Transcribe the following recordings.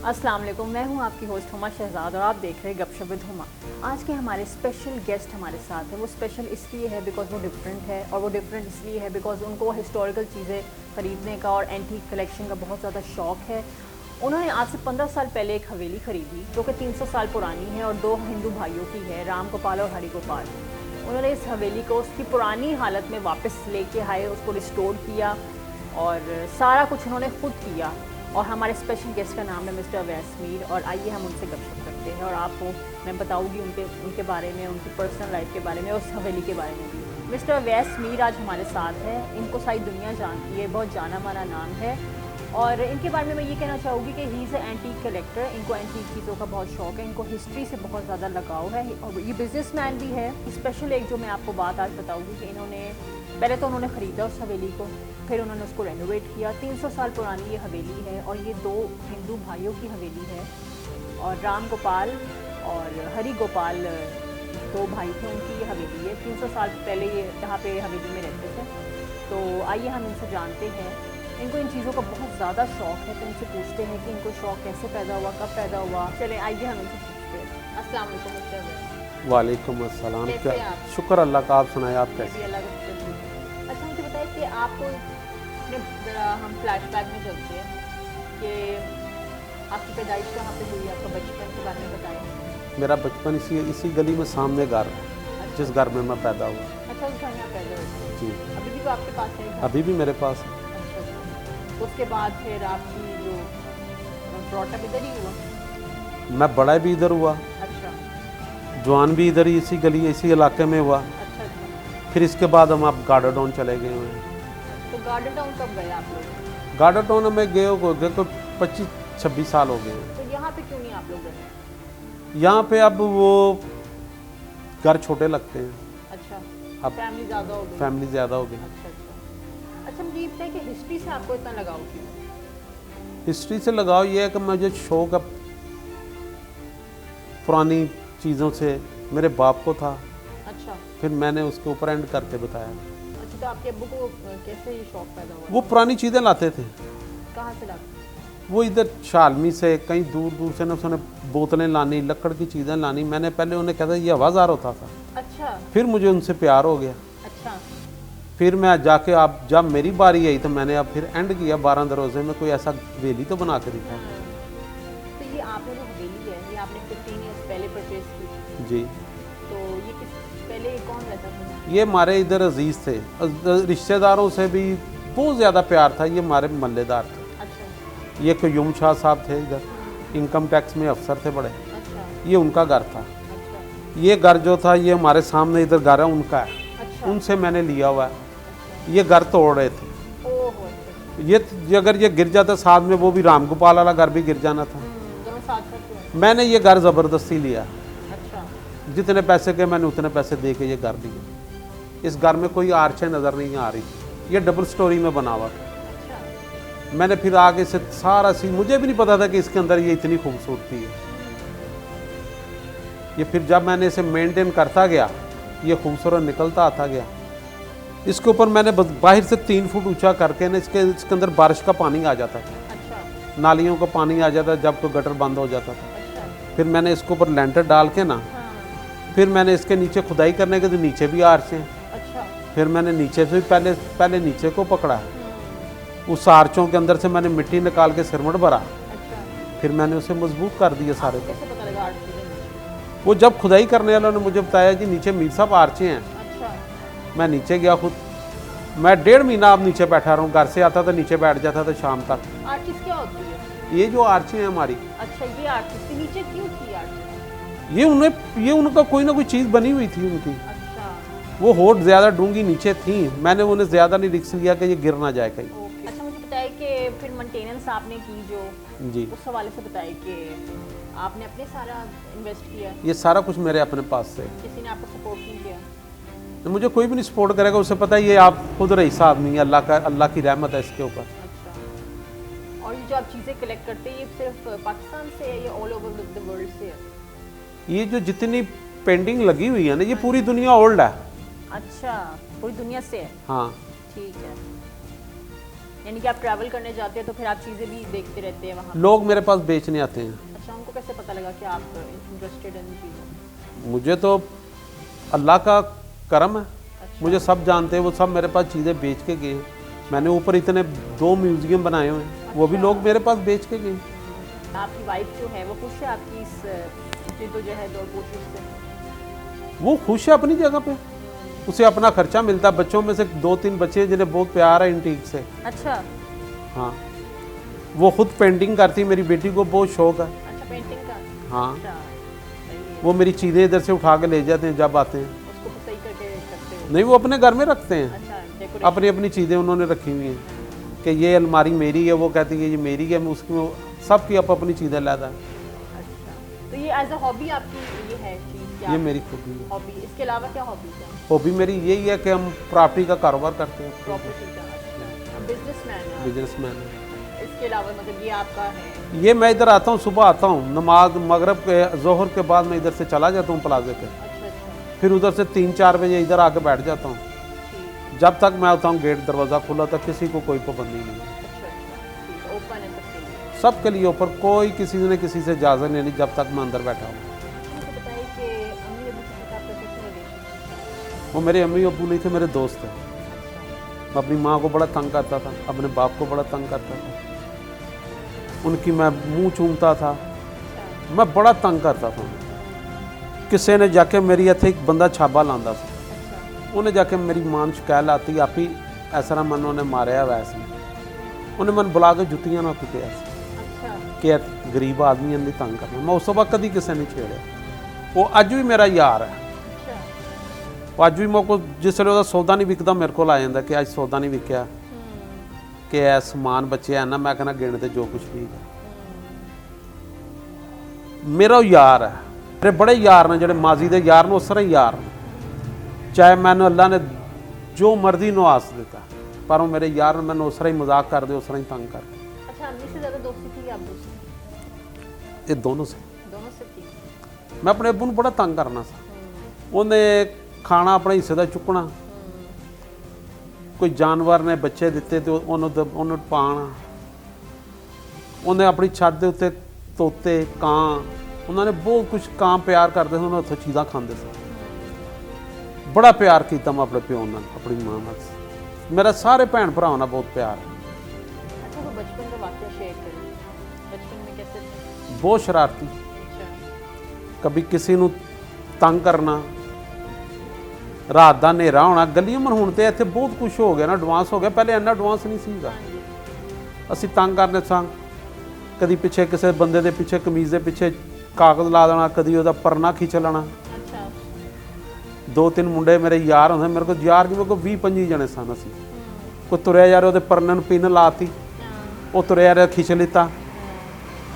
अस्सलाम वालेकुम, मैं हूं आपकी होस्ट हुमा शहजाद और आप देख रहे हैं गपशप विद हुमा। आज के हमारे स्पेशल गेस्ट हमारे साथ है। वो स्पेशल इसलिए है बिकॉज वो डिफरेंट है, और वो डिफरेंट इसलिए है बिकॉज उनको हिस्टोरिकल चीज़ें ख़रीदने का और एंटीक कलेक्शन का बहुत ज़्यादा शौक़ है। उन्होंने आज से 15 साल पहले एक हवेली ख़रीदी जो कि 300 साल पुरानी है और 2 हिंदू भाइयों की है, राम गोपाल और हरि गोपाल। उन्होंने इस हवेली को उसकी पुरानी हालत में वापस लेके आए, उसको रिस्टोर किया और सारा कुछ उन्होंने खुद किया। और हमारे स्पेशल गेस्ट का नाम है मिस्टर अवैस मीर, और आइए हम उनसे गपशप करते हैं और आपको मैं बताऊंगी उनके बारे में, उनकी पर्सनल लाइफ के बारे में और उस हवेली के बारे में भी। मिस्टर अवैस मीर आज हमारे साथ है। इनको सारी दुनिया जानती है, बहुत जाना माना नाम है। और इनके बारे में मैं ये कहना चाहूँगी कि he is a antique collector. इनको एंटीक चीज़ों का बहुत शौक़ है, इनको हिस्ट्री से बहुत ज़्यादा लगाव है और ये बिजनेसमैन भी है। स्पेशल एक जो मैं आपको बात आज बताऊँगी कि इन्होंने पहले तो उन्होंने ख़रीदा उस हवेली को, फिर उन्होंने उसको रेनोवेट किया। 300 साल पुरानी ये हवेली है और ये 2 हिंदू भाइयों की हवेली है। और राम गोपाल और हरि गोपाल 2 भाई थे, उनकी ये हवेली है। 300 साल पहले ये यहाँ पे हवेली में रहते थे। तो आइए हम इनसे जानते हैं। इनको इन चीज़ों का बहुत ज़्यादा शौक़ है, तो इनसे पूछते हैं कि इनको शौक़ कैसे पैदा हुआ, कब पैदा हुआ। चलें आइए हम इनसे पूछते हैं। अस्सलाम वालेकुम मिस्टर अवैस। वालेकुम अस्सलाम। कैसे क्या आप? शुक्र अल्लाह का, आप सुनाए आप कैसे? अल्लाह का शुक्र है। अच्छा मुझे बताइए कि आपको ज़रा हम फ्लैशबैक में चलते हैं कि आपकी पैदाइश कहाँ पे हुई, आपका बचपन के बारे में बताएं। मेरा बचपन इसी गली में सामने घर है, जिस घर में मैं पैदा हुआ। अच्छा, उस घर में आप पैदा हुए जी, अभी भी वो आपके पास है घर? अभी भी मेरे पास है। अच्छा अच्छा। उसके बाद फिर आपकी जो ब्रॉटअप इधर ही हुआ? मैं बड़ा भी इधर हुआ, अच्छा जवान भी इधर ही इसी गली इसी इलाके में हुआ। अच्छा अच्छा। फिर इसके बाद हम आप गार्डन टाउन चले गए हुए हैं। तो गार्डन टाउन कब गए आप लोग? गार्डन टाउन में गए को 25-26 साल हो गए। तो यहाँ पे क्यों नहीं आप लोग गए? यहाँ पे अब वो घर छोटे लगते हैं, अच्छा, अब फैमिली ज़्यादा हो गई? फैमिली ज़्यादा हो गई। अच्छा अच्छा। अच्छा मुझे ये बताइए कि हिस्ट्री से आपको इतना लगाव क्यों? हिस्ट्री से लगाव ये है कि मुझे शौक अब पुरानी चीज़ों से मेरे बाप को था, अच्छा फिर मैंने उसके ऊपर एंड करके बताया। अच्छा। तो आपके अब्बू को कैसे ये शौक पैदा हुआ? वो पुरानी चीज़ें लाते थे, कहाँ से लाते? वो इधर शालमी से कहीं दूर दूर से ना उसने बोतलें लानी, लकड़ की चीज़ें लानी। मैंने पहले उन्हें कहता ये आवाज़ार होता था, अच्छा फिर मुझे उनसे प्यार हो गया। अच्छा। फिर मैं जाके आप जब मेरी बारी आई तो मैंने अब फिर एंड किया 12 दरवाजे में कोई ऐसा हवेली तो बना के दिखा। तो ये आपने जो हवेली है ये आपने 15 ईयर्स पहले परचेज की? जी। तो ये पहले कौन रहता था? ये हमारे इधर अजीज़ थे, रिश्तेदारों से भी बहुत ज़्यादा प्यार था। ये हमारे मल्लेदार थे। अच्छा ये क्यूम शाह साहब थे, इधर इनकम टैक्स में अफसर थे बड़े। अच्छा ये उनका घर था। अच्छा ये घर जो था ये हमारे सामने इधर घर है उनका है, अच्छा। उनसे मैंने लिया हुआ है। ये घर तोड़ रहे थे, ओहो अच्छा। ये अगर ये गिर जाता साथ में वो भी राम गोपाल वाला घर भी गिर जाना था। दोनों साथ साथ हुए? मैंने ये घर ज़बरदस्ती लिया, अच्छा जितने पैसे के मैंने उतने पैसे दे के ये घर लिए। इस घर में कोई आर्चें नज़र नहीं आ रही थी, ये डबल स्टोरी में बना हुआ था। अच्छा। मैंने फिर आगे से सारा सीन, मुझे भी नहीं पता था कि इसके अंदर ये इतनी खूबसूरती है। ये फिर जब मैंने इसे मेंटेन करता गया ये खूबसूरत निकलता आता गया। इसके ऊपर मैंने बाहर से 3 फुट ऊंचा करके ना इसके अंदर बारिश का पानी आ जाता था, अच्छा नालियों का पानी आ जाता जब तो गटर बंद हो जाता था। अच्छा। फिर मैंने इसके ऊपर लेंटर डाल के ना, हाँ फिर मैंने इसके नीचे खुदाई करने के तो नीचे भी आर्च हैं। अच्छा। फिर मैंने नीचे से भी पहले नीचे को पकड़ा, उस आर्चों के अंदर से मैंने मिट्टी निकाल के सिरमट भरा, अच्छा। फिर मैंने उसे मजबूत कर दिया सारे को। कैसे पता लगा आर्ट चीज़ें नीचे? वो जब खुदाई करने वालों ने मुझे बताया कि नीचे मीर साहब आर्चे हैं। अच्छा मैं नीचे गया खुद, मैं 1.5 महीना अब नीचे बैठा रहा हूँ। घर से आता था नीचे बैठ जाता था शाम तक। आर्टिस्ट क्या होती है? ये जो आर्चें हैं हमारी, अच्छा ये आर्टिस्ट नीचे क्यों थी आर्टिस्ट? ये उनका कोई ना कोई चीज़ बनी हुई थी उनकी। अच्छा वो होट ज़्यादा डूंगी नीचे थी, मैंने उन्हें ज़्यादा नहीं रिस्क लिया कि ये गिर ना जाए कहीं। ओके। अच्छा मुझे बताइए कि फिर मेंटेनेंस आपने की जो, जी, उस हवाले से बताइए कि आपने अपने सारा इन्वेस्ट किया, ये सारा कुछ मेरे अपने पास से। किसी ने आपको सपोर्ट नहीं किया? तो मुझे कोई भी नहीं सपोर्ट करेगा, उसे पता है ये आप खुद रईस आदमी है, अल्लाह की रहमत है इसके ऊपर। अच्छा। और ये जो आप चीज़ें कलेक्ट करते हैं ये सिर्फ पाकिस्तान से है या ऑल ओवर द वर्ल्ड से है? ये जो जितनी पेंटिंग लगी हुई है ना ये पूरी दुनिया ओल्ड है। अच्छा पूरी दुनिया से है? हाँ। ठीक है। यानी कि आप ट्रैवल करने जाते हैं तो फिर आप चीज़ें भी देखते रहते हैं वहाँ? लोग मेरे पास बेचने आते हैं। अच्छा, उनको कैसे पता लगा कि आप इंटरेस्टेड इन चीज़ों में? मुझे तो अल्लाह का करम है, अच्छा। मुझे सब जानते हैं, वो सब मेरे पास चीज़ें बेच के गए। मैंने ऊपर इतने 2 म्यूज़ियम बनाए हुए हैं, वो भी अच्छा। लोग मेरे पास बेच के गए। आपकी वाइफ जो है वो खुश है आपकी इस जद्दोजहद और कोशिश से? वो खुश है अपनी जगह पे, उसे अपना खर्चा मिलता है। बच्चों में से 2-3 बच्चे हैं जिन्हें बहुत प्यार है इंटीक से। अच्छा। हाँ, वो खुद पेंटिंग करती है, मेरी बेटी को बहुत शौक है। अच्छा, पेंटिंग का? हाँ, अच्छा, सही है। वो मेरी चीज़ें इधर से उठा के ले जाते हैं जब आते हैं। उसको सही करके करते हो? नहीं, वो अपने घर में रखते हैं, अच्छा, डेकोरेशन। अपनी अपनी चीज़ें उन्होंने रखी हुई हैं कि ये अलमारी मेरी है, वो कहती है ये मेरी है, मैं उसकी सबकी अपनी चीज़ें लाता है। अच्छा, तो ये एज अ हॉबी आपकी ये है चीज़ क्या? ये मेरी खूबी है। हॉबी, इसके अलावा क्या हॉबी है? हॉबी मेरी यही है कि हम प्रॉपर्टी का कारोबार करते हैं। प्रॉपर्टी का? अच्छा, बिजनेसमैन है आप? बिजनेसमैन है। इसके अलावा मतलब ये आपका है? ये मैं इधर आता हूँ, सुबह आता हूँ, नमाज मगरब के जोहर के बाद मैं इधर से चला जाता हूँ प्लाजे पे, अच्छा अच्छा, फिर उधर से 3-4 बजे इधर आके बैठ जाता हूँ। ठीक। जब तक मैं आता हूँ गेट दरवाज़ा खुला तक, किसी को कोई पाबंदी नहीं है। अच्छा अच्छा, ठीक, ओपन है सबके लिए। सबके लिए ऊपर, कोई किसी ने किसी से इजाज़त नहीं ली जब तक मैं अंदर बैठा हूँ। मुझे बताइए कि अम्मी अबू के साथ आपका कैसा रिलेशनशिप? वो मेरे अम्मी अब्बू नहीं थे, मेरे दोस्त थे। अच्छा, मैं अपनी माँ को बड़ा तंग करता था, अपने बाप को बड़ा तंग करता था, उनकी मैं मुंह चूमता था, अच्छा, मैं बड़ा तंग करता था। किसी ने जाके मेरी इत्थे एक बंदा छाबा लांदा सी, अच्छा, उन्हें जाके मेरी मां ਨੂੰ ਸ਼ਿਕਾਇਤ ਲਾਤੀ ਆਪੀ ਐਸਾ ਮਨ ਉਹਨੇ ਮਾਰਿਆ ਵੈਸੇ ਉਹਨੇ ਮਨ ਬੁਲਾ ਕੇ ਜੁੱਤੀਆਂ ਨਾਲ ਕੁੱਟਿਆ ਸੀ अच्छा, ਕਿ ਇਹ ਗਰੀਬ ਆਦਮੀ ਨੂੰ ਤੰਗ ਕਰਨਾ। ਮੈਂ ਉਸ ਤੋਂ ਬਾਅਦ ਕਦੀ ਕਿਸੇ ਨੇ ਛੇੜਿਆ। ਉਹ ਅੱਜ ਵੀ ਮੇਰਾ ਯਾਰ ਹੈ। अच्छा, ਉਹ ਅੱਜ ਵੀ ਮੇਰੇ ਕੋਲ ਜਿਸ ਵੇਲੇ ਉਹਦਾ ਸੌਦਾ ਨਹੀਂ ਵਿਕਦਾ ਮੇਰੇ ਕੋਲ ਆ ਜਾਂਦਾ ਕਿ ਅੱਜ ਸੌਦਾ ਨਹੀਂ ਵਿਕਿਆ, ਕਿ ਇਹ ਸਮਾਨ ਬਚਿਆ ਨਾ, ਮੈਂ ਕਹਿੰਦਾ ਗਿਣ ਤੇ ਜੋ ਕੁਝ ਵੀ ਹੈ। ਮੇਰਾ ਉਹ ਯਾਰ ਹੈ। ਮੇਰੇ ਬੜੇ ਯਾਰ ਨੇ ਜਿਹੜੇ ਮਾਜ਼ੀ ਦੇ ਯਾਰ ਨੇ, ਉਸ ਤਰ੍ਹਾਂ ਹੀ ਯਾਰ ਨੇ। ਚਾਹੇ ਮੈਨੂੰ ਅੱਲਾ ਨੇ ਜੋ ਮਰਜ਼ੀ ਨਵਾਜ਼ ਦਿੱਤਾ, ਪਰ ਉਹ ਮੇਰੇ ਯਾਰ ਨੇ ਮੈਨੂੰ ਉਸ ਤਰ੍ਹਾਂ ਹੀ ਮਜ਼ਾਕ ਕਰਦੇ, ਉਸ ਤਰ੍ਹਾਂ ਹੀ ਤੰਗ ਕਰਦੇ। अच्छा, अम्मी से ज़्यादा दोस्ती थी या अब्बू से? ਇਹ ਦੋਨੋਂ ਸੀ। दोनों से थी। ਮੈਂ ਆਪਣੇ ਅੱਬੂ ਨੂੰ ਬੜਾ ਤੰਗ ਕਰਨਾ ਸੀ। ਉਹਨੇ ਖਾਣਾ ਆਪਣੇ ਹਿੱਸੇ ਦਾ ਚੁੱਕਣਾ, ਕੋਈ ਜਾਨਵਰ ਨੇ ਬੱਚੇ ਦਿੱਤੇ ਤੇ ਉਹਨੂੰ ਪਾਣਾ। ਉਹਨੇ ਆਪਣੀ ਛੱਤ ਦੇ ਉੱਤੇ ਤੋਤੇ, ਕਾਂ, ਉਹਨਾਂ ਨੇ ਬਹੁਤ ਕੁਝ, ਕਾਂ ਪਿਆਰ ਕਰਦੇ ਸੀ, ਉਹਨਾਂ ਉੱਥੋਂ ਚੀਜ਼ਾਂ ਖਾਂਦੇ ਸੀ। ਬੜਾ ਪਿਆਰ ਕੀਤਾ ਮੈਂ ਆਪਣੇ ਪਿਓ ਨਾਲ, ਆਪਣੀ ਮਾਂ ਨਾਲ। ਮੇਰਾ ਸਾਰੇ ਭੈਣ ਭਰਾਵਾਂ ਨਾਲ ਬਹੁਤ ਪਿਆਰ ਹੈ। अच्छा, तो बचपन का वाक़या शेयर करिए, बचपन में कैसे थे? ਬਹੁਤ ਸ਼ਰਾਰਤੀ, अच्छा, ਕभी ਕਿਸੇ ਨੂੰ ਤੰਗ ਕਰਨਾ, ਰਾਤ ਦਾ ਹਨੇਰਾ ਹੋਣਾ ਗਲੀਆਂ ਮਨ। ਹੁਣ ਤੇ ਇੱਥੇ ਬਹੁਤ ਕੁਝ ਹੋ ਗਿਆ ਨਾ, ਐਡਵਾਂਸ ਹੋ ਗਿਆ, ਪਹਿਲੇ ਇੰਨਾ ਐਡਵਾਂਸ ਨਹੀਂ ਸੀਗਾ। हाँ जी, ਅਸੀਂ ਤੰਗ ਕਰਨੇ ਸਾਂ, ਕਦੀ ਪਿੱਛੇ ਕਿਸੇ ਬੰਦੇ ਦੇ ਪਿੱਛੇ, ਕਮੀਜ਼ ਦੇ ਪਿੱਛੇ ਕਾਗਜ਼ ਲਾ ਦੇਣਾ, ਕਦੀ ਉਹਦਾ ਪਰਨਾ ਖਿੱਚ ਲੈਣਾ। अच्छा, 2-3 ਮੁੰਡੇ ਮੇਰੇ ਯਾਰ ਹੁੰਦੇ, ਮੇਰੇ ਕੋਲ ਯਾਰ ਜਿਵੇਂ ਕੋਈ 20-25 ਜਣੇ ਸਨ। ਅਸੀਂ ਕੋਈ ਤੁਰਿਆ ਜਾ ਰਿਹਾ, ਉਹਦੇ ਪਰਨੇ ਨੂੰ ਪਿੰਨ ਲਾਤੀ, ਉਹ ਤੁਰਿਆ ਰਿਹਾ, ਖਿੱਚ ਲਿੱਤਾ।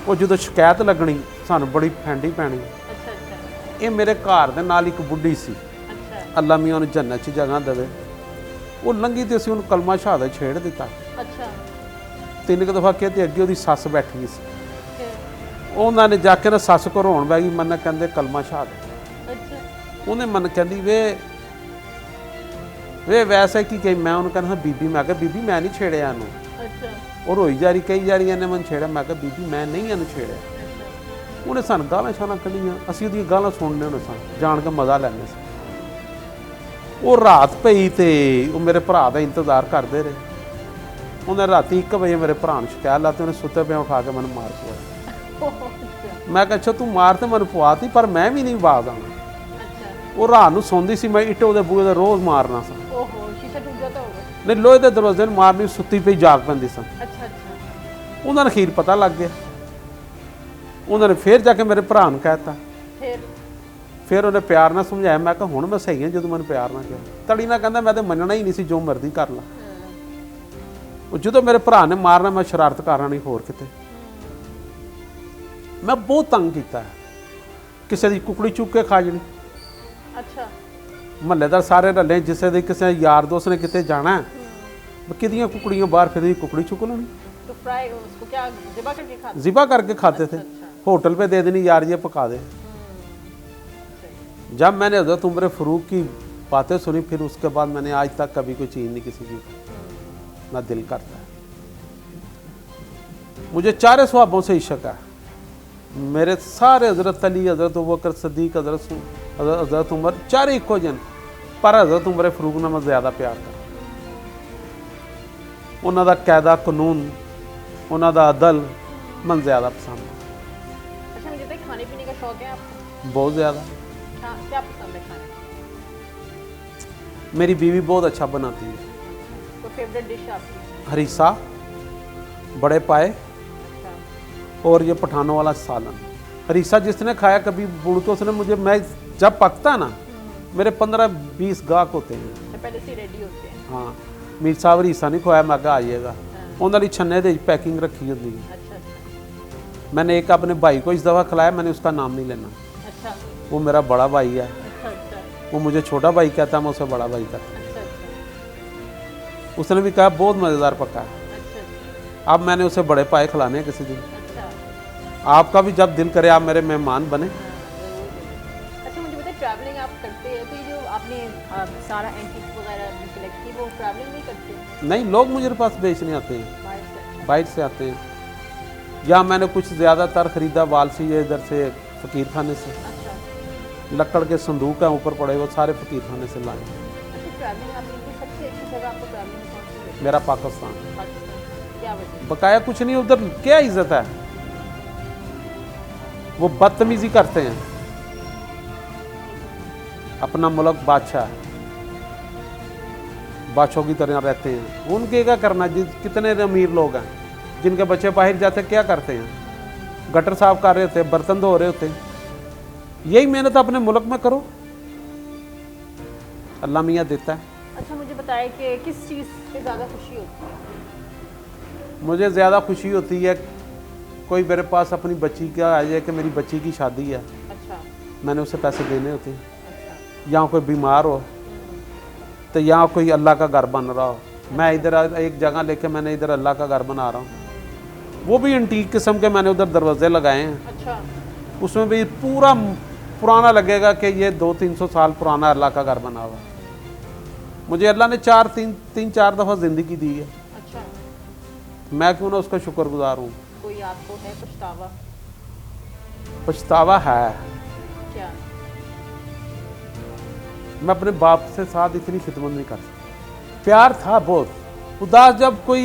ਉਹ ਜਦੋਂ ਸ਼ਿਕਾਇਤ ਲੱਗਣੀ ਸਾਨੂੰ ਬੜੀ ਫੈਂਡੀ ਪੈਣੀ। अच्छा, अच्छा, ਇਹ ਮੇਰੇ ਘਰ ਦੇ ਨਾਲ ਇੱਕ ਬੁੱਢੀ ਸੀ, अच्छा, ਅੱਲਾ ਮੀਆਂ ਉਹਨੂੰ ਜੰਨਤ 'ਚ ਜਗ੍ਹਾ ਦੇਵੇ। ਉਹ ਲੰਘੀ ਤੇ ਅਸੀਂ ਉਹਨੂੰ ਕਲਮਾ ਸ਼ਹਾਦਤ ਛੇੜ ਦਿੱਤਾ। अच्छा, 3 ਦਫਾ ਕਿਹਾ ਤੇ ਅੱਗੇ ਉਹਦੀ ਸੱਸ ਬੈਠੀ ਸੀ। फिर? ਉਹਨਾਂ ਨੇ ਜਾ ਕੇ ਨਾ ਸੱਸ ਕੋ ਰੋਣ ਬੈ ਗਈ, ਮੰਨ ਕਹਿੰਦੇ ਕਲਮਾ ਸ਼ਹਾਦਤ। अच्छा, ਉਹਨੇ ਮਨ ਕਹਿੰਦੀ ਵੇ ਵੈਸੇ ਕੀ ਕਹੀ। ਮੈਂ ਉਹਨੂੰ ਕਹਿੰਦਾ ਬੀਬੀ, ਮੈਂ ਕਿਹਾ ਬੀਬੀ ਮੈਂ ਨਹੀਂ ਛੇੜਿਆ ਇਹਨੂੰ। अच्छा, ਉਹ ਰੋਈ ਜਾ ਰਹੀ, ਕਹੀ ਜਾ ਰਹੀ ਇਹਨੇ ਮਨ ਛੇੜਿਆ। ਮੈਂ ਕਿਹਾ ਬੀਬੀ ਮੈਂ ਨਹੀਂ ਇਹਨੂੰ ਛੇੜਿਆ। अच्छा, ਉਹਨੇ ਸਾਨੂੰ ਗਾਲਾਂ ਛਾਲਾਂ ਕੱਢੀਆਂ, ਅਸੀਂ ਉਹਦੀਆਂ ਗਾਲਾਂ ਸੁਣਨੇ ਹੁੰਦੇ ਸਾਂ, ਜਾਣ ਕੇ ਮਜ਼ਾ ਲੈਂਦੇ ਸਾਂ। ਉਹ ਰਾਤ ਪਈ ਤੇ ਉਹ ਮੇਰੇ ਭਰਾ ਦਾ ਇੰਤਜ਼ਾਰ ਕਰਦੇ ਰਹੇ। ਉਹਨੇ ਰਾਤੀ 1 ਵਜੇ ਮੇਰੇ ਭਰਾ ਨੂੰ ਸ਼ਿਕਾਇਤ ਲਾਤੀ, ਉਹਨੇ ਸੁੱਤੇ ਪਿਆ ਉਠਾ ਕੇ ਮੈਨੂੰ ਮਾਰ ਪਿਆ। अच्छा, ਮੈਂ ਕਿਹਾ ਅੱਛਾ ਤੂੰ ਮਾਰ ਤੇ ਮੈਨੂੰ ਪਵਾਤੀ, ਪਰ ਮੈਂ ਵੀ ਨਹੀਂ ਬਾਜ਼ ਆਉਣਾ। अच्छा, ਉਹ ਰਾਤ ਨੂੰ ਸੌਂਦੀ ਸੀ, ਮੈਂ ਇੱਟ ਉਹਦੇ ਬੂਹੇ ਦਾ ਰੋਜ਼ ਮਾਰਨਾ ਸਾਂ। ओहो, शीशा टूट जाता होगा? ਨਹੀਂ, ਲੋਹੇ ਦੇ ਦਰਵਾਜ਼ੇ ਨੂੰ ਮਾਰਨੀ, ਸੁੱਤੀ ਪਈ ਜਾਗ ਪੈਂਦੀ ਸਾਂ। अच्छा, अच्छा, ਉਹਨਾਂ ਨੂੰ ਅਖੀਰ ਪਤਾ ਲੱਗ ਗਿਆ। ਉਹਨਾਂ ਨੇ ਫੇਰ ਜਾ ਕੇ ਮੇਰੇ ਭਰਾ ਨੂੰ ਕਹਿਤਾ। फिर? ਫਿਰ ਉਹਨੇ ਪਿਆਰ ਨਾਲ ਸਮਝਾਇਆ। ਮੈਂ ਕਿਹਾ ਹੁਣ ਮੈਂ ਸਹੀ ਹਾਂ ਜਦੋਂ ਮੈਨੂੰ ਪਿਆਰ ਨਾਲ ਕਿਹਾ। ਤੜੀ ਨਾਲ ਕਹਿੰਦਾ ਮੈਂ ਤਾਂ ਮੰਨਣਾ ਹੀ ਨਹੀਂ ਸੀ, ਜੋ ਮਰਜ਼ੀ ਕਰ ਲਾ। ਉਹ ਜਦੋਂ ਮੇਰੇ ਭਰਾ ਨੇ ਮਾਰਨਾ, ਮੈਂ ਸ਼ਰਾਰਤ ਕਰਨਾ ਨਹੀਂ ਹੋਰ ਕਿਤੇ। ਮੈਂ ਬਹੁਤ ਤੰਗ ਕੀਤਾ। ਕਿਸੇ ਦੀ ਕੁਕੜੀ ਚੁੱਕ ਕੇ ਖਾ ਜਣੀ। अच्छा, ਮਹੱਲੇਦਾਰ ਸਾਰੇ ਰੱਲੇ, ਕਿਸੇ ਯਾਰ ਦੋਸਤ ਨੇ ਕਿਤੇ ਜਾਣਾ, ਕਿਹਦੀਆਂ ਕੁਕੜੀਆਂ ਬਾਹਰ ਫਿਰਦੀ, ਕੁਕੜੀ ਚੁੱਕ ਲੈਣੀ, तो फ्राई उसको क्या ज़िबा करके खाते? ज़िबा करके खाते थे। अच्छा, होटल पे दे देनी, यार ये पका दे। सही, जब मैंने हज़रत उमर फ़रूक की बातें सुनी, फिर उसके बाद मैंने आज तक कभी कोई चीज़ नहीं किसी की, ना दिल करता है। मुझे चारे सहाबों से इश्क है। मेरे सारे हज़रत अली, हज़रत अबू बकर सदीक, हज़रत उमर चारे इको जन, पर हज़रत उमर फरूक नाल मैं ज़्यादा प्यार कर। उन्हां दा कायदा कानून, उन्हां दा अदल मन ज़्यादा पसंद है। अच्छा, मुझे बताइए खाने पीने का शौक है आपको? बहुत ज़्यादा। क्या पसंद है खाने? मेरी बीवी बहुत अच्छा बनाती है। तो फेवरेट डिश आपकी? हरीसा, बड़े पाए अच्छा। और ये पठानों वाला सालन। हरीसा जिसने खाया कभी बुढ़ के उसने मुझे, मैं जब पकता ना मेरे 15-20 गाहक होते हैं। तो पहले से रेडी होते हैं? हाँ, मीर साहब हरीसा नहीं खुआया, मैं कहा आइएगा। उन्होंने छन्ने दे पैकिंग रखी होती है। अच्छा अच्छा। मैंने एक अपने भाई को इस दफ़ा खिलाया, मैंने उसका नाम नहीं लेना। अच्छा वो मेरा बड़ा भाई है, अच्छा। अच्छा वो मुझे छोटा भाई कहता है, मैं उसे बड़ा भाई कहता अच्छा। अच्छा हूँ। उसने भी कहा बहुत मज़ेदार पका है। अच्छा। अब मैंने उसे बड़े पाए खिलाने हैं किसी दिन। अच्छा। आपका भी जब दिल करे आप मेरे मेहमान बने। अच्छा, मुझे बताइए ट्रैवलिंग आप करते हैं तो ये जो आपने सारा एंटीक वगैरह कलेक्ट की वो ट्रैवलिंग नहीं करते? नहीं, लोग मुझे पास बेचने आते हैं, बाहर से? बाहर से आते हैं। या मैंने कुछ ज़्यादातर ख़रीदा वालसी है इधर से, फ़कीर खाने से। अच्छा। लकड़ के संदूक हैं ऊपर पड़े, वो सारे फ़कीर खाने से लाए। अच्छा, ट्रैवलिंग आपने की सबसे अच्छी जगह आपको ट्रैवलिंग में कौन सी लगी? मेरा पाकिस्तान। पाकिस्तान। क्या वजह? बकाया कुछ नहीं, उधर क्या इज्जत है। वो बदतमीजी करते हैं, अपना मुल्क बादशाह है, बादशाहों की तरह रहते हैं। उनके क्या करना, कितने अमीर लोग हैं जिनके बच्चे बाहर जाते क्या करते हैं, गटर साफ कर रहे होते हैं, बर्तन धो रहे होते हैं। यही मेहनत अपने मुल्क में करो, अल्लाह मियाँ देता है। अच्छा, मुझे बताएं कि किस चीज़ पे ज़्यादा खुशी होती है? मुझे ज़्यादा खुशी होती है कोई मेरे पास अपनी बच्ची का आ जाए कि मेरी बच्ची की शादी है, अच्छा मैंने उसे पैसे देने होते हैं। अच्छा। यहाँ कोई बीमार हो तो यहाँ कोई अल्लाह का घर बन रहा हो, मैं इधर एक जगह लेके मैंने इधर अल्लाह का घर बना रहा हूँ। वो भी एंटीक किस्म के मैंने उधर दरवाजे लगाए हैं। अच्छा। उसमें भी पूरा पुराना लगेगा कि ये 200-300 साल पुराना अल्लाह का घर बना हुआ है। मुझे अल्लाह ने 3-4 दफ़ा ज़िंदगी दी है, अच्छा। मैं क्यों ना उसका शुक्रगुजार हूँ। कोई आपको है पछतावा? पछतावा है, क्या? मैं अपने बाप से साथ इतनी खिदमत नहीं कर सकता। प्यार था बहुत, उदास जब कोई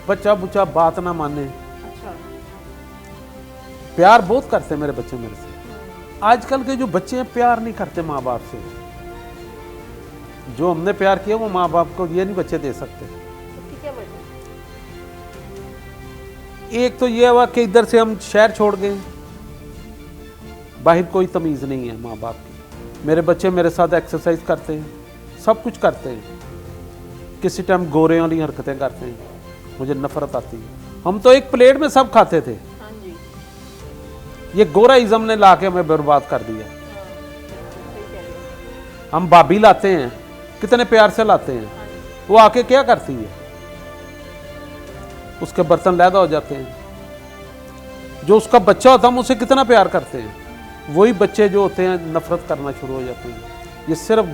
बच्चा बुच्चा बात ना माने। अच्छा। प्यार बहुत करते मेरे बच्चे मेरे से। आजकल के जो बच्चे हैं प्यार नहीं करते माँ बाप से। जो हमने प्यार किया वो माँ बाप को ये नहीं बच्चे दे सकते। उसकी क्या वजह? एक तो ये हुआ कि इधर से हम शहर छोड़ गए, बाहर कोई तमीज़ नहीं है माँ बाप की। मेरे बच्चे मेरे साथ एक्सरसाइज करते हैं, सब कुछ करते हैं, किसी टाइम गोरे वाली हरकतें करते हैं, मुझे नफरत आती है। हम तो एक प्लेट में सब खाते थे, हाँ जी। ये गोराइज्म ने ला के हमें बर्बाद कर दिया। हाँ, सही कह रहे हो। हम भाभी लाते हैं, कितने प्यार से लाते हैं, हाँ जी। वो आके क्या करती है, उसके बर्तन लैदा हो जाते हैं। जो उसका बच्चा होता है हम उसे कितना प्यार करते हैं, वही बच्चे जो होते हैं नफरत करना शुरू हो जाते हैं। ये सिर्फ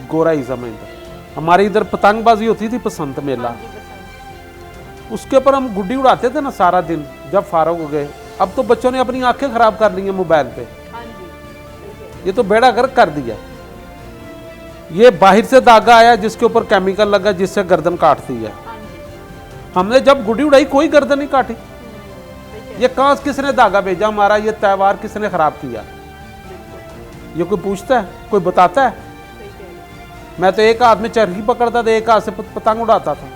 गोराइज्म है इधर। हमारे इधर पतंगबाजी होती थी बसंत मेला, हाँ जी, बसंत। उसके ऊपर हम गुड्डी उड़ाते थे ना सारा दिन जब फारग हो गए। अब तो बच्चों ने अपनी आंखें खराब कर ली हैं मोबाइल पे, हाँ जी, सही कह रहे ये तो बेड़ा गर्क कर दिया। ये बाहर से धागा आया जिसके ऊपर केमिकल लगा जिससे गर्दन काटती है। हो। हाँ जी। हमने जब गुड्डी उड़ाई कोई गर्दन नहीं काटी। सही कह ये कहाँ से किसने धागा भेजा हमारा, ये त्यौहार किसने खराब किया, ये कोई पूछता है, कोई बताता है? सही कह रहे हो। मैं तो एक हाथ में चरखी पकड़ता था, एक हाथ से पतंग उड़ाता था,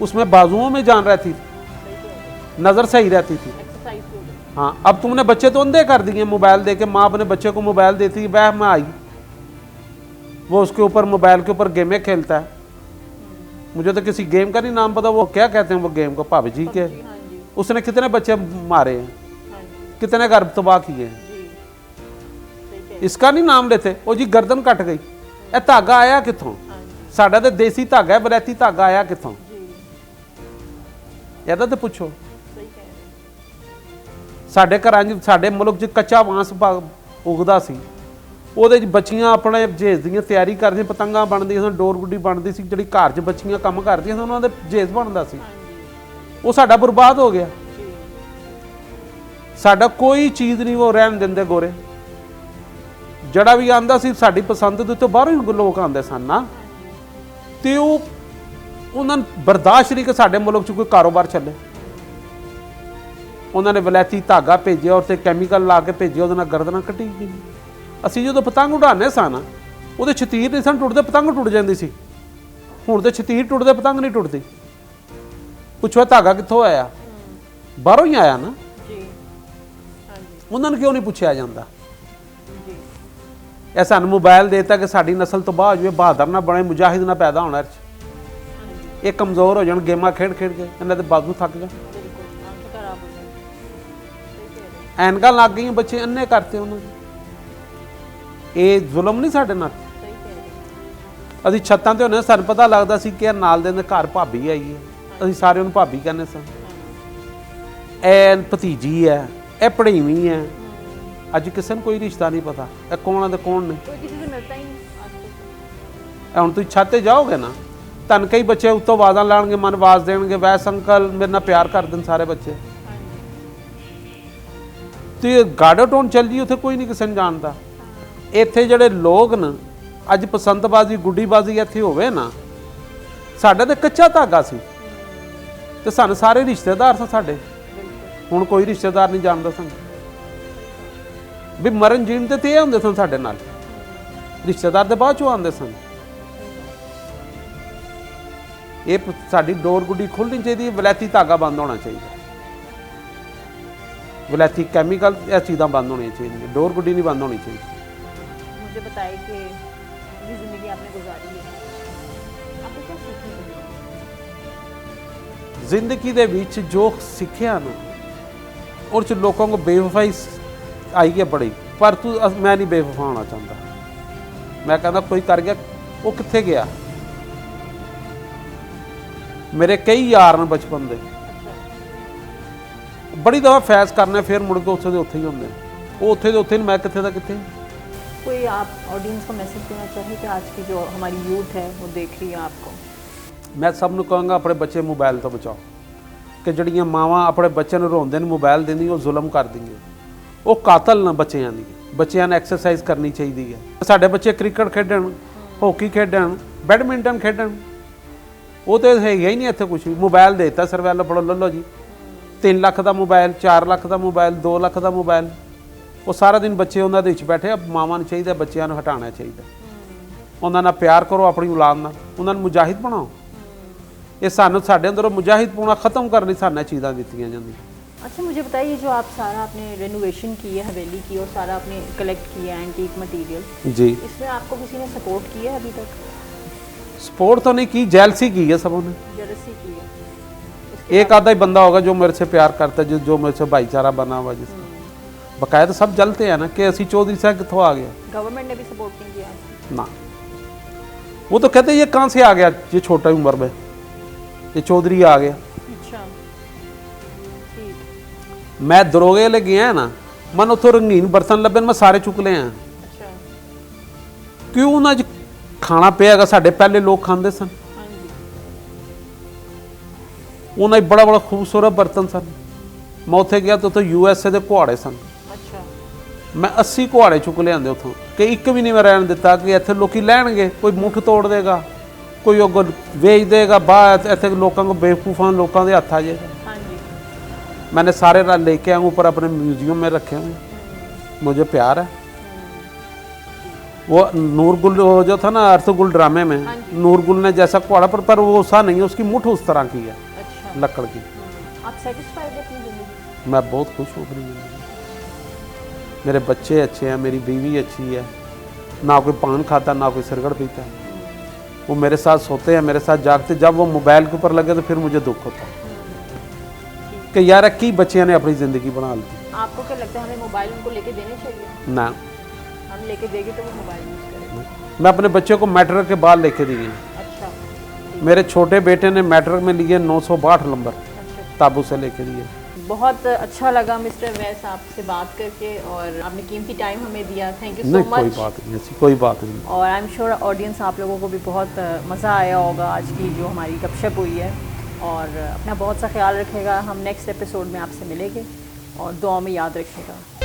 उसमें बाजुओं में जान रहती थी, सही कह रहे हो। नज़र सही रहती थी। एक्सरसाइज हो गई। हाँ, अब तुमने बच्चे तो अंधे कर दिए मोबाइल दे के। माँ अपने बच्चे को मोबाइल देती है, वह में आई, वो उसके ऊपर मोबाइल के ऊपर गेमें खेलता है। मुझे तो किसी गेम का नहीं नाम पता, वो क्या कहते हैं वो गेम को, पबजी के। हाँ जी। उसने कितने बच्चे मारे हैं, हाँ जी। कितने घर तबाह किए हैं। जी, सही कह रहे इसका नहीं नाम लेते। वो जी गर्दन कट गई, ए धागा आया कितों? हो। हाँ जी। साडा तो देसी धागा है, बरैती धागा आया कितों? जी, ਇਹਦਾ ਤੇ ਪੁੱਛੋ। सही कह रहे हो। ਸਾਡੇ ਘਰਾਂ 'ਚ ਸਾਡੇ ਮੁਲਕ 'ਚ ਕੱਚਾ ਬਾਂਸ ਉਗਦਾ ਸੀ, ਉਹਦੇ 'ਚ ਬੱਚੀਆਂ ਆਪਣੇ ਜੇਜ਼ ਦੀਆਂ ਤਿਆਰੀ ਕਰਦੀਆਂ, ਪਤੰਗਾਂ ਬਣਦੀਆਂ ਸਨ, ਡੋਰ ਗੁੱਡੀ ਬਣਦੀ ਸੀ। ਜਿਹੜੀ ਘਰ 'ਚ ਬੱਚੀਆਂ ਕੰਮ ਕਰਦੀਆਂ ਸਨ ਉਹਨਾਂ ਦੇ ਜੇਜ਼ ਬਣਦਾ ਸੀ। हाँ जी। ਉਹ ਸਾਡਾ ਬਰਬਾਦ ਹੋ ਗਿਆ। ਸਾਡਾ ਕੋਈ ਚੀਜ਼ ਨਹੀਂ ਉਹ ਰਹਿਣ ਦਿੰਦੇ ਗੋਰੇ। ਜਿਹੜਾ ਵੀ ਆਂਦਾ ਸੀ ਸਾਡੀ ਪਸੰਦ ਦੇ ਉੱਤੇ ਬਾਹਰੋਂ ਹੀ ਲੋਕ ਆਉਂਦੇ ਸਨ ਨਾ, ਤੇ ਉਹਨਾਂ ਨੂੰ ਬਰਦਾਸ਼ਤ ਨਹੀਂ ਕਿ ਸਾਡੇ ਮੁਲਕ 'ਚ ਕੋਈ ਕਾਰੋਬਾਰ ਚੱਲੇ। ਉਹਨਾਂ ਨੇ ਵਲੈਤੀ ਧਾਗਾ ਭੇਜਿਆ ਔਰ ਤੇ ਕੈਮੀਕਲ ਲਾ ਕੇ ਭੇਜਿਆ, ਉਹਦੇ ਨਾਲ ਗਰਦਨਾਂ ਕੱਟੀ ਗਈ। ਅਸੀਂ ਜਦੋਂ ਪਤੰਗ ਉਡਾਉਂਦੇ ਸਨ ਉਹਦੇ ਛਤੀਰ ਨਹੀਂ ਸਨ ਟੁੱਟਦੇ, ਪਤੰਗ ਟੁੱਟ ਜਾਂਦੀ ਸੀ। ਹੁਣ ਤੇ ਛਤੀਰ ਟੁੱਟਦੇ, ਪਤੰਗ ਨਹੀਂ ਟੁੱਟਦੀ। ਪੁੱਛੋ ਧਾਗਾ ਕਿੱਥੋਂ ਆਇਆ? ਬਾਹਰੋਂ ਹੀ ਆਇਆ ਨਾ। ਉਹਨਾਂ ਨੂੰ ਕਿਉਂ ਨਹੀਂ ਪੁੱਛਿਆ ਜਾਂਦਾ? ਇਹ ਸਾਨੂੰ ਮੋਬਾਈਲ ਦੇਤਾ ਕਿ ਸਾਡੀ ਨਸਲ ਤਬਾਹ ਹੋ ਜਾਵੇ, ਬਹਾਦਰ ਨਾ ਬਣੇ, ਮੁਜਾਹਿਦ ਨਾ ਪੈਦਾ ਹੋਣਾ। ਇਹ ਕਮਜ਼ੋਰ ਹੋ ਜਾਣ ਗੇਮਾਂ ਖੇਡ ਖੇਡ ਕੇ, ਇਹਨਾਂ ਦੇ ਬਾਜ਼ੂ ਥੱਕ ਜਾਣ। ਐਨਕਾਂ ਲੱਗ ਗਈਆਂ, ਬੱਚੇ ਅੰਨੇ ਕਰਤੇ ਉਹਨਾਂ ਨੇ। ਇਹ ਜ਼ੁਲਮ ਨਹੀਂ ਸਾਡੇ ਨਾਲ? ਅਸੀਂ ਛੱਤਾਂ ਤੇ ਹੁੰਦੇ, ਸਾਨੂੰ ਪਤਾ ਲੱਗਦਾ ਸੀ ਕਿ ਨਾਲ ਦੇ ਘਰ ਭਾਬੀ ਆਈ ਹੈ, ਅਸੀਂ ਸਾਰੇ ਉਹਨੂੰ ਭਾਬੀ ਕਹਿੰਦੇ ਸਾਂ। ਇਹ ਭਤੀਜੀ ਹੈ, ਇਹ ਪੜ੍ਹੀਵੀਂ ਹੈ। ਅੱਜ ਕਿਸੇ ਨੂੰ ਕੋਈ ਰਿਸ਼ਤਾ ਨਹੀਂ ਪਤਾ ਇਹ ਕੌਣ ਆ ਤੇ ਕੌਣ ਨਹੀਂ। ਹੁਣ ਤੁਸੀਂ ਛੱਤ ਤੇ ਜਾਓਗੇ ਨਾ, ਤੁਹਾਨੂੰ ਕਈ ਬੱਚੇ ਉੱਤੋਂ ਆਵਾਜ਼ਾਂ ਲਾਉਣਗੇ, ਮਨ ਆਵਾਜ਼ ਦੇਣਗੇ, ਵੈਸ ਅੰਕਲ ਮੇਰੇ ਨਾਲ ਪਿਆਰ ਕਰ ਦੇਣ ਸਾਰੇ ਬੱਚੇ। ਤੇ ਗਾੜੋ ਟੋਨ ਚੱਲ ਜੀ, ਉੱਥੇ ਕੋਈ ਨਹੀਂ ਕਿਸੇ ਨੂੰ ਜਾਣਦਾ। ਇੱਥੇ ਜਿਹੜੇ ਲੋਕ ਨੇ ਅੱਜ ਪਸੰਦਬਾਜ਼ੀ, ਗੁੱਡੀਬਾਜ਼ੀ ਇੱਥੇ ਹੋਵੇ ਨਾ, ਸਾਡਾ ਤੇ ਕੱਚਾ ਧਾਗਾ ਸੀ ਤੇ ਸਾਨੂੰ ਸਾਰੇ ਰਿਸ਼ਤੇਦਾਰ ਸਨ ਸਾਡੇ। ਹੁਣ ਕੋਈ ਰਿਸ਼ਤੇਦਾਰ ਨਹੀਂ ਜਾਣਦਾ ਸਾਨੂੰ। ਵੀ ਮਰਨ ਜੀਣ ਤੇ ਇਹ ਹੁੰਦੇ ਸਨ ਸਾਡੇ ਨਾਲ, ਰਿਸ਼ਤੇਦਾਰ ਦੇ ਬਾਅਦ ਚੋਂ ਆਉਂਦੇ ਸਨ। ਇਹ ਸਾਡੀ ਡੋਰ ਗੁੱਡੀ ਖੁੱਲਣੀ ਚਾਹੀਦੀ ਹੈ, ਵਲੈਤੀ ਧਾਗਾ ਬੰਦ ਹੋਣਾ ਚਾਹੀਦਾ, वलैती केमिकल यह चीज़ें बंद होनी चाहिए, डोर गुड्डी नहीं बंद होनी चाहिए। मुझे बताइए कि ये ज़िंदगी आपने गुजारी है, आपको क्या सीखने को मिला? जिंदगी दे विच जो सीखिया ना और च लोगों को बेवफाई आई है बड़ी, पर तू मैं नहीं बेवफा होना चाहता। मैं कहता कोई कर गया, वो कित्थे गया। मेरे कई यार ने बचपन दे बड़ी दफ़ा फैस करने, फिर मुड़ के उत्थे दे उत्थे ही होंदे, वो उत्थे दे उत्थे, मैं कित्थे दा कित्थे। कोई आप ऑडियंस को मैसेज देना चाहिए कि आज की जो हमारी यूथ है वो देख रही है आपको? मैं सब नूं कहांगा अपने बच्चे मोबाइल तो बचाओ, कि जड़ियां मावां अपने बच्चे नूं रोंदे ने मोबाइल देंदी, वो जुल्म करदियां, वो कातल ना बच्चियां दी। बच्चियां ने एक्सरसाइज करनी चाहिए है। साडे बच्चे क्रिकेट खेडण, हॉकी खेडण, बैडमिंटन खेडण, वो तो है ही नहीं। इत्थे कुछ भी मोबाइल देता सरवैलो पढ़ो लो जी, 3 लाख का मोबाइल, 4 लाख का मोबाइल, 2 लाख का मोबाइल, वो सारा दिन बच्चे उन्होंने विच बैठे। अब मावां नूं चाहिए बच्चों को हटाना चाहिए, उन्होंने नाल प्यार करो, अपनी औलाद नाल उन्होंने मुजाहिद बनाओ। ये सानू साडे अंदरों मुजाहिद पाना खत्म करनी सानू चीज़ां दित्तियां जांदियां। अच्छा मुझे बताइए, जो आप सारा आपने रेनोवेशन की है हवेली की और सारा आपने कलेक्ट किया है एंटीक मटेरियल जी, इसमें आपको किसी ने सपोर्ट किया है अभी तक? सपोर्ट तो नहीं की, जेलसी की है सबों ने। जेलसी की है। एक आधा ही बंदा होगा जो मेरे से प्यार करता है, जो मेरे से भाईचारा बना हुआ, जिसका बकायदा सब जलते हैं ना कि असी चौधरी साहब कितों आ गया। गवर्नमेंट ने भी सपोर्ट नहीं किया ना, वो तो कहते ये कहाँ से आ गया, ये छोटा उम्र में ये चौधरी आ गया। अच्छा ठीक। मैं दरोगे ले गया है ना, मन उतो रंगीन बर्तन लभे, मैं सारे चुक ले हैं। अच्छा क्यों ना खाना पिया साढ़े पहले लोग खाते सन, उन्हें बड़ा बड़ा खूबसूरत बर्तन सन। मैं उत्थे गया तो उत्थे USA के घोड़े सन। अच्छा मैं 80 घोड़े चुक लिया उतों, कि एक भी नहीं मैं रहन दिता कि इतने लोग लैणगे, कोई मुठ तोड़ देगा, कोई अगो वेच देगा, बाहर इतने लोगों को बेवकूफा लोगों के हथ आ जाएगा। मैंने सारे लेके आऊँ ऊपर अपने म्यूजियम में रखे हुए, मुझे प्यार है। वो नूरगुल जो था ना अर्थगुल ड्रामे में, नूरगुल ने जैसा घोड़ा पर वो सा नहीं है, उसकी मुठ उस तरह की है। अच्छा। लकड़ की। आप सेटिस्फाइड हैं अपनी जिंदगी? मैं बहुत खुश हूँ अपनी जिंदगी, मेरे बच्चे अच्छे हैं, मेरी बीवी अच्छी है, ना कोई पान खाता ना कोई सिरगड़ पीता है। वो मेरे साथ सोते हैं, मेरे साथ जागते। जब वो मोबाइल के ऊपर लगे तो फिर मुझे दुख होता है कि यार की बच्चियों ने अपनी ज़िंदगी बना ली। आपको क्या लगता है हमें मोबाइल उनको लेके देने चाहिए? ना, हम लेके देंगे तो वो मोबाइल यूज़ करेंगे। मैं अपने बच्चे को मैट्रिक के बाद लेके दिए हैं। अच्छा। मेरे छोटे बेटे ने मैट्रिक में लिए 962 नंबर। अच्छा। ताबू से लेके दिए। बहुत अच्छा लगा मिस्टर वैस आपसे बात करके, और आपने कीमती टाइम हमें दिया, थैंक यू सो नहीं, मच। कोई बात नहीं, ऐसी कोई बात नहीं। और आई एम श्योर ऑडियंस आप लोगों को भी बहुत मज़ा आया होगा आज की जो हमारी गपशप हुई है। और अपना बहुत सा ख्याल रखिएगा। हम नेक्स्ट एपिसोड में आपसे मिलेंगे और दुआ में याद रखिएगा।